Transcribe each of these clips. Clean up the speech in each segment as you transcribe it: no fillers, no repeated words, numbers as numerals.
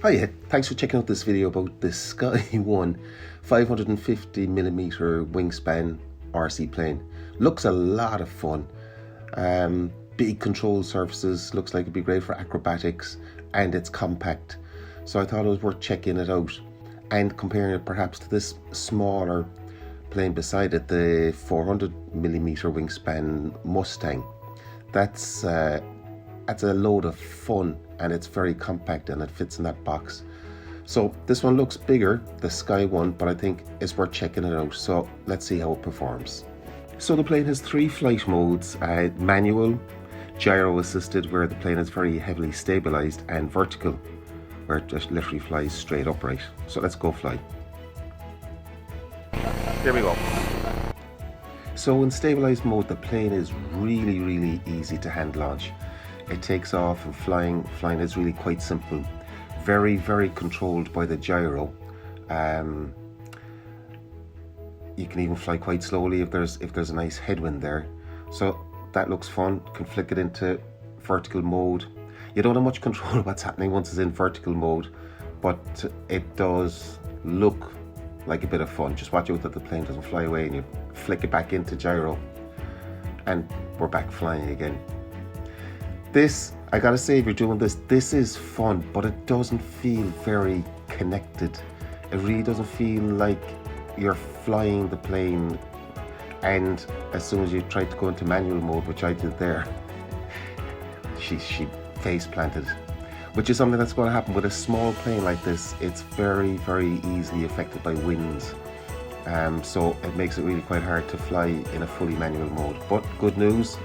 Hiya, thanks for checking out this video about the Sky One 550mm wingspan RC plane. Looks a lot of fun. Big control surfaces, looks like it'd be great for acrobatics, and it's compact. So I thought it was worth checking it out and comparing it perhaps to this smaller plane beside it, the 400mm wingspan Mustang. That's a load of fun, and it's very compact and it fits in that box. So this one looks bigger, the Sky One, but I think it's worth checking it out. So let's see how it performs. So the plane has three flight modes: manual, gyro assisted, where the plane is very heavily stabilized, and vertical, where it just literally flies straight upright. So let's go fly. Here we go. So in stabilized mode, the plane is really easy to hand launch. It takes off, and flying is really quite simple. Very controlled by the gyro. You can even fly quite slowly if there's a nice headwind there. So that looks fun. You can flick it into vertical mode. You don't have much control of what's happening once it's in vertical mode, but it does look like a bit of fun. Just watch out that the plane doesn't fly away, and you flick it back into gyro and we're back flying again. This, I gotta say, if you're doing this is fun, but it doesn't feel very connected. It really doesn't feel like you're flying the plane. And as soon as you try to go into manual mode, which I did there, she face planted, which is something that's going to happen with a small plane like this. It's very easily affected by winds. So it makes it really quite hard to fly in a fully manual mode. But good news,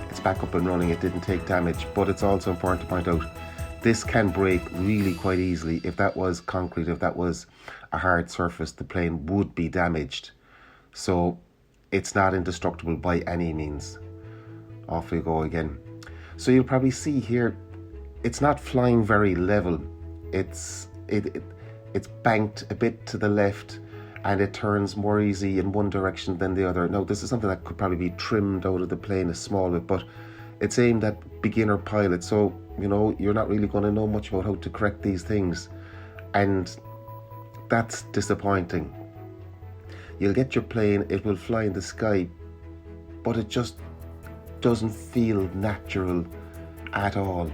it's back up and running. It didn't take damage, but it's also important to point out this can break really quite easily. If that was concrete, if that was a hard surface, the plane would be damaged. So it's not indestructible by any means. Off we go again. So you'll probably see here, it's not flying very level. It's banked a bit to the left, and it turns more easy in one direction than the other. Now, this is something that could probably be trimmed out of the plane a small bit, but it's aimed at beginner pilots, so you know you're not really going to know much about how to correct these things, and that's disappointing. You'll get your plane, it will fly in the sky, but it just doesn't feel natural at all.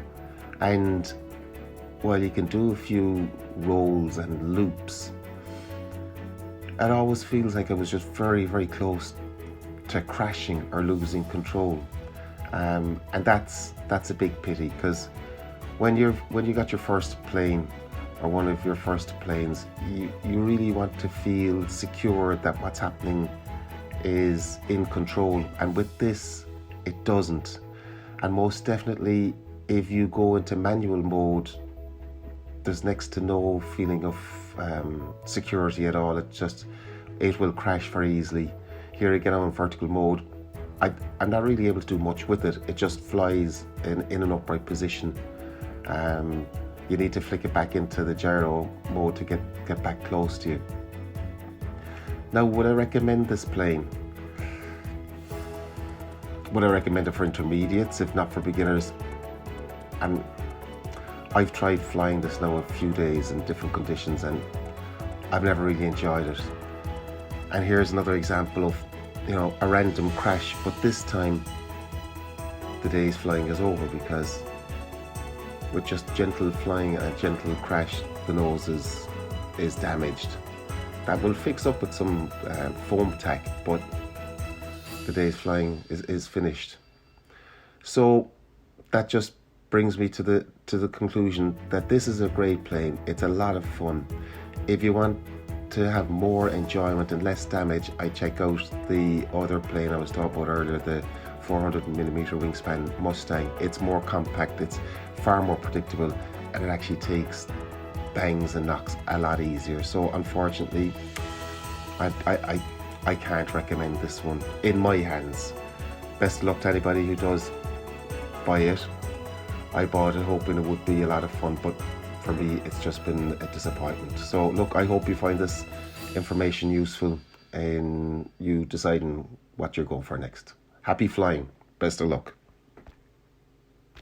And while you can do a few rolls and loops, it always feels like it was just very close to crashing or losing control. And that's a big pity, because when you got your first plane, or one of your first planes, you really want to feel secure that what's happening is in control, and with this it doesn't. And most definitely, if you go into manual mode, there's next to no feeling of security at all. It will crash very easily. Here again, I'm in vertical mode. I'm not really able to do much with it. It just flies in an upright position. You need to flick it back into the gyro mode to get back close to you. Now, would I recommend this plane? Would I recommend it for intermediates, if not for beginners? And I've tried flying this now a few days in different conditions, and I've never really enjoyed it. And here's another example of, a random crash, but this time the day's flying is over, because with just gentle flying and a gentle crash, the nose is damaged. That will fix up with some foam tack, but the day's flying is finished. So that just brings me to the conclusion that this is a great plane. It's a lot of fun. If you want to have more enjoyment and less damage, I check out the other plane I was talking about earlier, the 400mm wingspan Mustang. It's more compact, it's far more predictable, and it actually takes bangs and knocks a lot easier. So unfortunately, I can't recommend this one in my hands. Best of luck to anybody who does buy it. I bought it hoping it would be a lot of fun, but for me it's just been a disappointment. So look, I hope you find this information useful in you deciding what you're going for next. Happy flying. Best of luck.